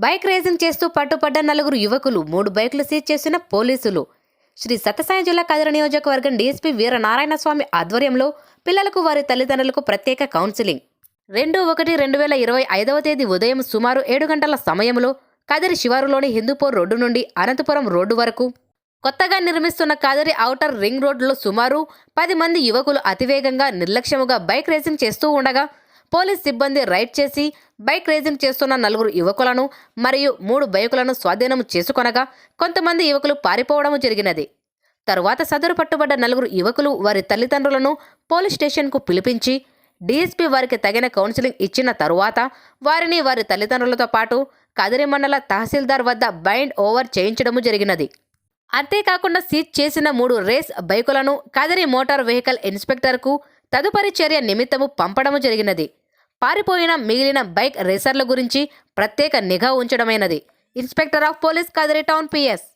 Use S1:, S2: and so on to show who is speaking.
S1: Bike racing చేస్తూ పట్టుపడ్డ నలుగురు యువకులు 3 బైకులు సీజ్ చేసిన పోలీసులు. శ్రీ సత్యసాయి జిల్లా కదిరి నియోజకవర్గం డీఎస్పీ వీరనారాయణ స్వామి ఆధ్వర్యంలో పిల్లలకు వారి తల్లిదండ్రులకు ప్రత్యేక కౌన్సిలింగ్. 2/1/2025 తేదీ ఉదయం సుమారు 7 గంటల సమయంలో కదిరి శివారులోని హిందూపూర్ రోడ్డు నుండి అనంతపురం రోడ్డు వరకు కొత్తగా నిర్మిస్తున్న కదిరి ఔటర్ రింగ్ రోడ్డులో సుమారు 10 మంది యువకులు అతివేగంగా నిర్లక్ష్యముగా బైక్ రేసింగ్ చేస్తూ ఉండగా పోలీస్ సిబ్బంది రైడ్ చేసి బైక్ రేసింగ్ చేస్తున్న 4 యువకులను మరియు 3 బైకులను స్వాధీనం చేసుకొనగా కొంతమంది యువకులు పారిపోవడం జరిగినది. తరువాత సదరు పట్టుబడ్డ 4 యువకులు వారి తల్లిదండ్రులను పోలీస్ స్టేషన్కు పిలిపించి డీఎస్పీ వారికి తగిన కౌన్సిలింగ్ ఇచ్చిన తరువాత వారిని వారి తల్లిదండ్రులతో పాటు కదిరి మండల తహసీల్దార్ వద్ద బైండ్ ఓవర్ చేయించడము జరిగినది. అంతేకాకుండా సీజ్ చేసిన 3 రేస్ బైకులను కదిరి మోటార్ వెహికల్ ఇన్స్పెక్టర్కు తదుపరి చర్య నిమిత్తము పంపడము జరిగినది. పారిపోయిన మిగిలిన బైక్ రేసర్ల గురించి ప్రత్యేక నిఘా ఉంచడమైనది. Inspector of police Kadiri town PS.